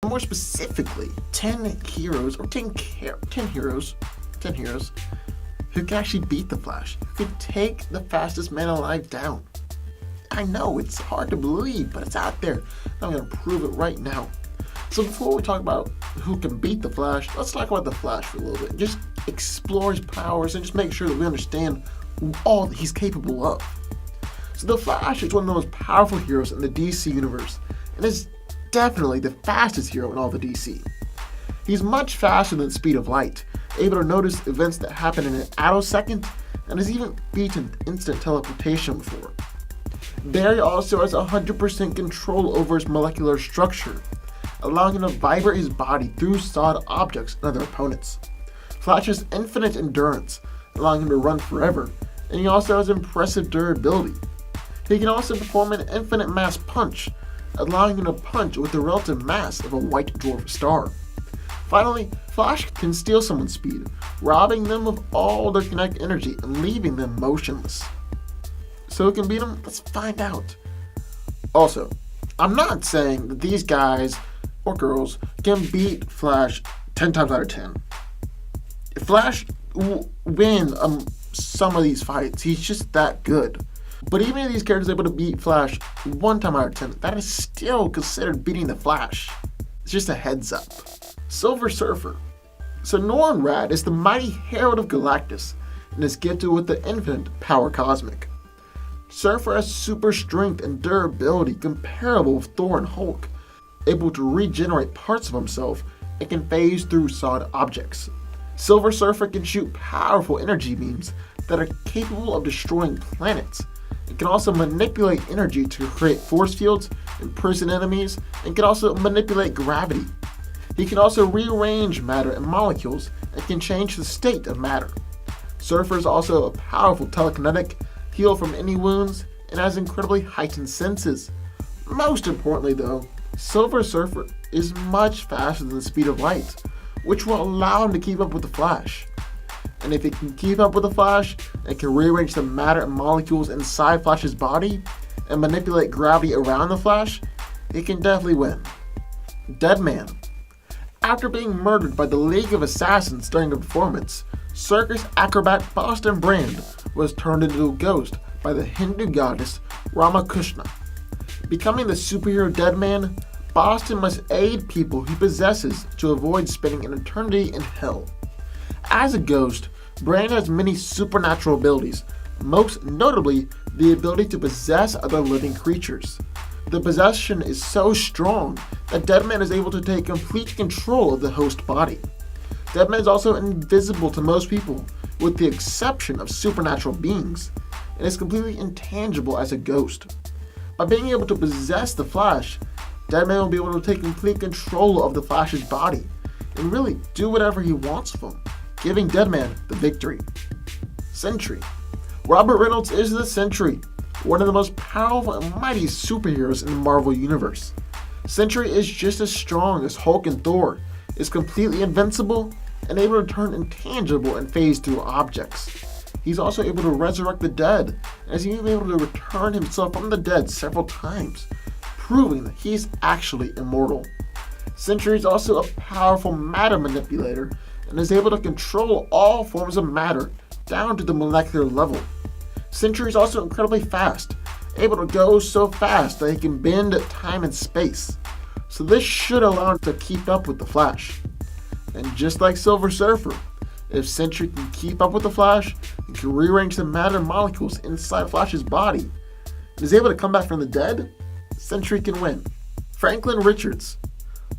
and more specifically, 10 heroes who can actually beat the Flash, who can take the fastest man alive down. I know, it's hard to believe, but it's out there. I'm going to prove it right now. So before we talk about who can beat the Flash, let's talk about the Flash for a little bit. Just explore his powers and just make sure that we understand all that he's capable of. So the Flash is one of the most powerful heroes in the DC universe, and is definitely the fastest hero in all the DC. He's much faster than the speed of light, able to notice events that happen in an attosecond, and has even beaten instant teleportation before. Barry also has 100% control over his molecular structure, allowing him to vibrate his body through solid objects and other opponents. Flash has infinite endurance, allowing him to run forever, and he also has impressive durability. He can also perform an infinite mass punch, allowing him to punch with the relative mass of a white dwarf star. Finally, Flash can steal someone's speed, robbing them of all their kinetic energy and leaving them motionless. So who can beat him? Let's find out. Also, I'm not saying that these guys or girls can beat Flash 10 times out of 10. Flash will win some of these fights. He's just that good. But even if these characters are able to beat Flash 1 time out of 10, that is still considered beating the Flash. It's just a heads up. Silver Surfer. So Norrin Radd is the mighty herald of Galactus and is gifted with the infinite power cosmic. Surfer has super strength and durability comparable with Thor and Hulk, able to regenerate parts of himself and can phase through solid objects. Silver Surfer can shoot powerful energy beams that are capable of destroying planets. It can also manipulate energy to create force fields, imprison enemies, and can also manipulate gravity. He can also rearrange matter and molecules and can change the state of matter. Surfer is also a powerful telekinetic, heal from any wounds, and has incredibly heightened senses. Most importantly though, Silver Surfer is much faster than the speed of light, which will allow him to keep up with the Flash. And if he can keep up with the Flash and can rearrange the matter and molecules inside Flash's body and manipulate gravity around the Flash, he can definitely win. Deadman. After being murdered by the League of Assassins during a performance, circus acrobat Boston Brand was turned into a ghost by the Hindu goddess Ramakrishna. Becoming the superhero Deadman, Boston must aid people he possesses to avoid spending an eternity in hell. As a ghost, Brand has many supernatural abilities, most notably the ability to possess other living creatures. The possession is so strong that Deadman is able to take complete control of the host body. Deadman is also invisible to most people, with the exception of supernatural beings, and is completely intangible as a ghost. By being able to possess the Flash, Deadman will be able to take complete control of the Flash's body, and really do whatever he wants with him, giving Deadman the victory. Sentry. Robert Reynolds is the Sentry, one of the most powerful and mighty superheroes in the Marvel Universe. Sentry is just as strong as Hulk and Thor, is completely invincible, and able to turn intangible and phase through objects. He's also able to resurrect the dead, and is even able to return himself from the dead several times, proving that he's actually immortal. Sentry is also a powerful matter manipulator, and is able to control all forms of matter down to the molecular level. Sentry is also incredibly fast, able to go so fast that he can bend time and space. So this should allow him to keep up with the Flash. And just like Silver Surfer, if Sentry can keep up with the Flash and can rearrange the matter molecules inside Flash's body, and is able to come back from the dead, Sentry can win. Franklin Richards.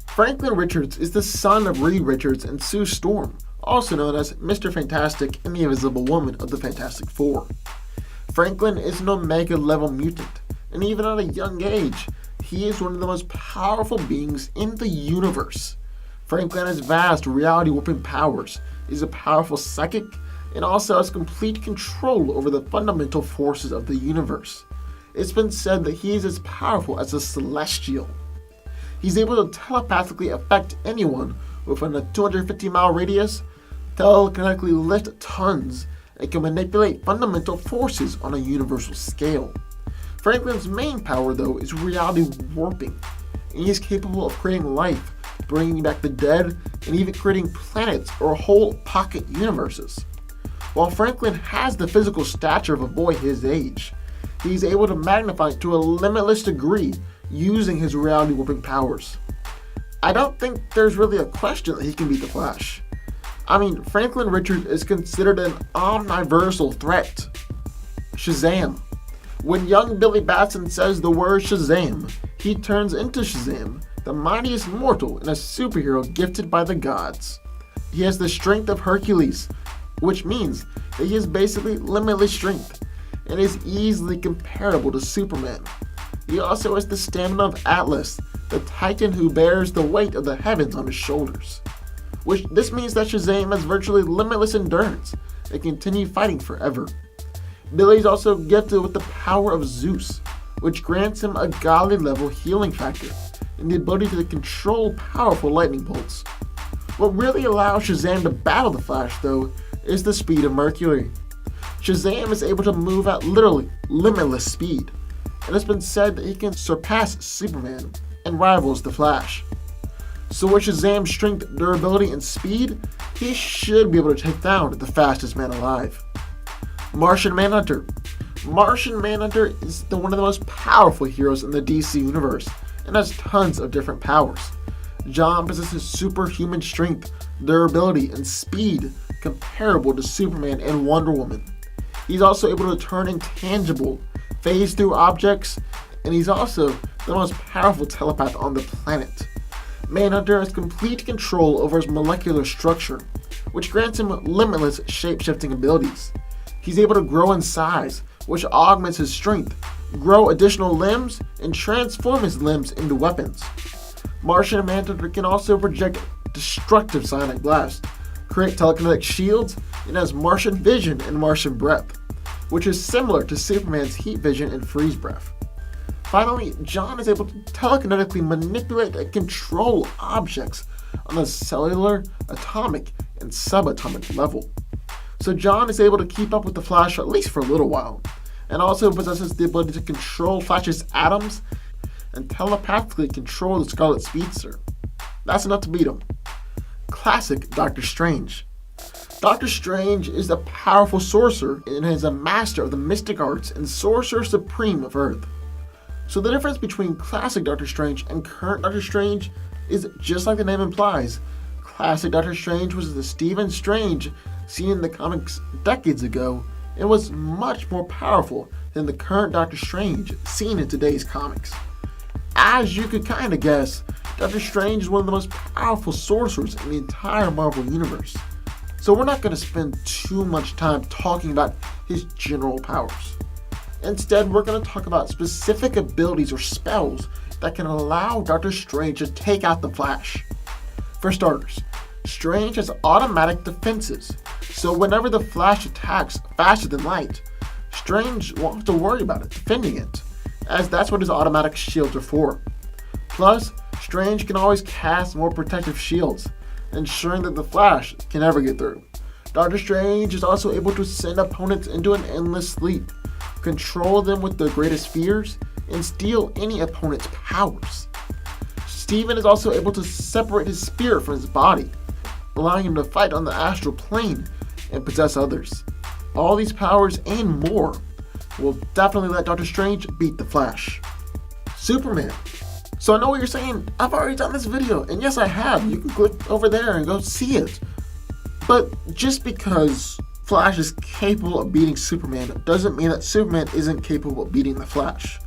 Franklin Richards is the son of Reed Richards and Sue Storm, also known as Mr. Fantastic and the Invisible Woman of the Fantastic Four. Franklin is an Omega level mutant, and even at a young age, he is one of the most powerful beings in the universe. Franklin has vast reality warping powers, is a powerful psychic, and also has complete control over the fundamental forces of the universe. It's been said that he is as powerful as a celestial. He's able to telepathically affect anyone within a 250-mile radius, telekinetically lift tons, and can manipulate fundamental forces on a universal scale. Franklin's main power, though, is reality warping, and he is capable of creating life bringing back the dead, and even creating planets or whole pocket universes. While Franklin has the physical stature of a boy his age, he's able to magnify to a limitless degree using his reality warping powers. I don't think there's really a question that he can beat the Flash. I mean, Franklin Richards is considered an omniversal threat. Shazam. When young Billy Batson says the word Shazam, he turns into Shazam, the mightiest mortal and a superhero gifted by the gods. He has the strength of Hercules, which means that he has basically limitless strength and is easily comparable to Superman. He also has the stamina of Atlas, the titan who bears the weight of the heavens on his shoulders. This means that Shazam has virtually limitless endurance and can continue fighting forever. Billy is also gifted with the power of Zeus, which grants him a godly level healing factor and the ability to control powerful lightning bolts. What really allows Shazam to battle the Flash, though, is the speed of Mercury. Shazam is able to move at literally limitless speed, and it's been said that he can surpass Superman and rivals the Flash. So with Shazam's strength, durability, and speed, he should be able to take down the fastest man alive. Martian Manhunter. Martian Manhunter is one of the most powerful heroes in the DC universe and has tons of different powers. John possesses superhuman strength, durability, and speed comparable to Superman and Wonder Woman. He's also able to turn intangible, phase through objects, and he's also the most powerful telepath on the planet. Manhunter has complete control over his molecular structure, which grants him limitless shape-shifting abilities. He's able to grow in size, which augments his strength, grow additional limbs, and transform his limbs into weapons. Martian Manhunter can also project destructive sonic blasts, create telekinetic shields, and has Martian vision and Martian breath, which is similar to Superman's heat vision and freeze breath. Finally, John is able to telekinetically manipulate and control objects on a cellular, atomic, and subatomic level. So John is able to keep up with the Flash at least for a little while, and also possesses the ability to control Flash's atoms and telepathically control the Scarlet Speedster. That's enough to beat him. Classic Doctor Strange. Doctor Strange is a powerful sorcerer and is a master of the mystic arts and sorcerer supreme of Earth. So the difference between classic Doctor Strange and current Doctor Strange is just like the name implies. Classic Doctor Strange was the Stephen Strange seen in the comics decades ago and was much more powerful than the current Doctor Strange seen in today's comics. As you could kind of guess, Doctor Strange is one of the most powerful sorcerers in the entire Marvel Universe. So we're not going to spend too much time talking about his general powers. Instead, we're going to talk about specific abilities or spells that can allow Doctor Strange to take out the Flash. For starters, Strange has automatic defenses, so whenever the Flash attacks faster than light, Strange won't have to worry about it defending it, as that's what his automatic shields are for. Plus, Strange can always cast more protective shields, ensuring that the Flash can never get through. Doctor Strange is also able to send opponents into an endless sleep, control them with their greatest fears, and steal any opponent's powers. Steven is also able to separate his spirit from his body, allowing him to fight on the astral plane and possess others. All these powers and more will definitely let Doctor Strange beat the Flash. Superman. So I know what you're saying, I've already done this video, and yes I have, you can click over there and go see it. But just because Flash is capable of beating Superman doesn't mean that Superman isn't capable of beating the Flash.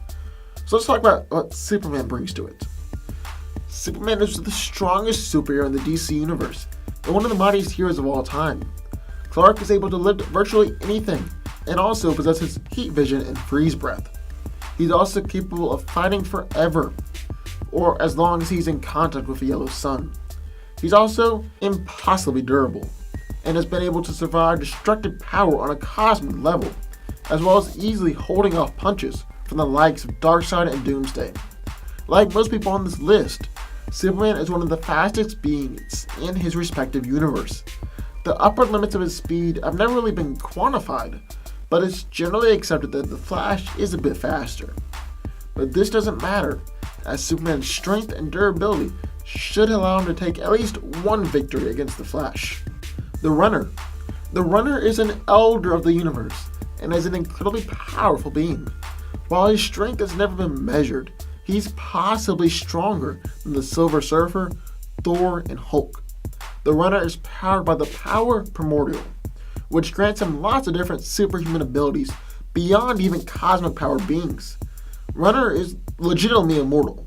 So let's talk about what Superman brings to it. Superman is the strongest superhero in the DC universe, and one of the mightiest heroes of all time. Clark is able to lift virtually anything, and also possesses heat vision and freeze breath. He's also capable of fighting forever, or as long as he's in contact with the yellow sun. He's also impossibly durable, and has been able to survive destructive power on a cosmic level, as well as easily holding off punches from the likes of Darkseid and Doomsday. Like most people on this list, Superman is one of the fastest beings in his respective universe. The upper limits of his speed have never really been quantified, but it's generally accepted that the Flash is a bit faster. But this doesn't matter, as Superman's strength and durability should allow him to take at least one victory against the Flash. The Runner. The Runner is an elder of the universe and is an incredibly powerful being. While his strength has never been measured, he's possibly stronger than the Silver Surfer, Thor, and Hulk. The Runner is powered by the Power Primordial, which grants him lots of different superhuman abilities beyond even cosmic power beings. Runner is legitimately immortal,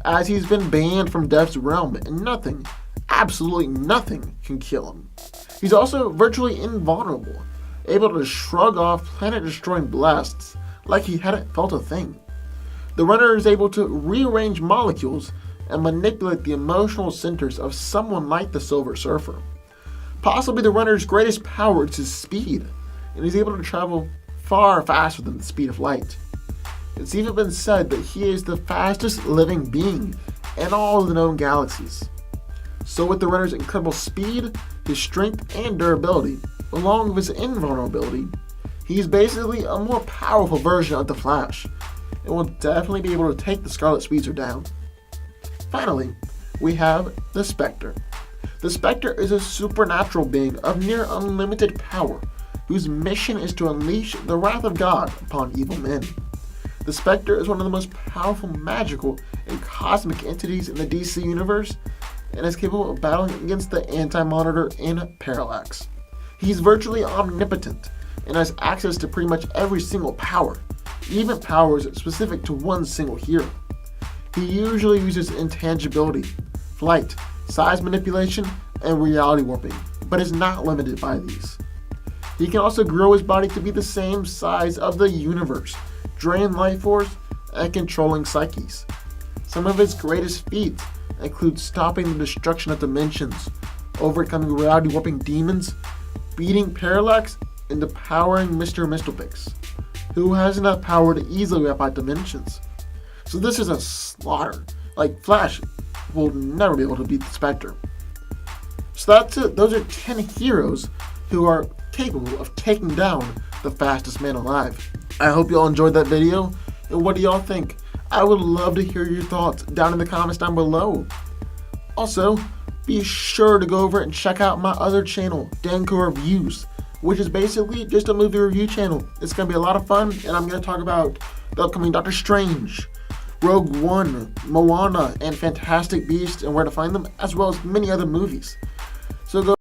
as he's been banned from Death's realm and nothing, absolutely nothing, can kill him. He's also virtually invulnerable, able to shrug off planet-destroying blasts like he hadn't felt a thing. The Runner is able to rearrange molecules and manipulate the emotional centers of someone like the Silver Surfer. Possibly the Runner's greatest power is his speed, and he's able to travel far faster than the speed of light. It's even been said that he is the fastest living being in all of the known galaxies. So with the Runner's incredible speed, his strength and durability, along with his invulnerability, he's basically a more powerful version of the Flash, and will definitely be able to take the Scarlet Speedster down. Finally, we have the Spectre. The Spectre is a supernatural being of near unlimited power, whose mission is to unleash the wrath of God upon evil men. The Spectre is one of the most powerful magical and cosmic entities in the DC universe, and is capable of battling against the Anti-Monitor and Parallax. He's virtually omnipotent, and has access to pretty much every single power, even powers specific to one single hero. He usually uses intangibility, flight, size manipulation, and reality warping, but is not limited by these. He can also grow his body to be the same size of the universe, drain life force, and controlling psyches. Some of his greatest feats include stopping the destruction of dimensions, overcoming reality warping demons, beating Parallax, and empowering Mr. Mistlepix, who has enough power to easily wipe out dimensions. So this is a slaughter. Like, Flash will never be able to beat the Spectre. So that's it. Those are 10 heroes who are capable of taking down the fastest man alive. I hope y'all enjoyed that video, and what do y'all think? I would love to hear your thoughts down in the comments down below. Also, be sure to go over and check out my other channel, Danko Reviews, which is basically just a movie review channel. It's going to be a lot of fun, and I'm going to talk about the upcoming Doctor Strange, Rogue One, Moana, and Fantastic Beasts and Where to Find Them, as well as many other movies. So go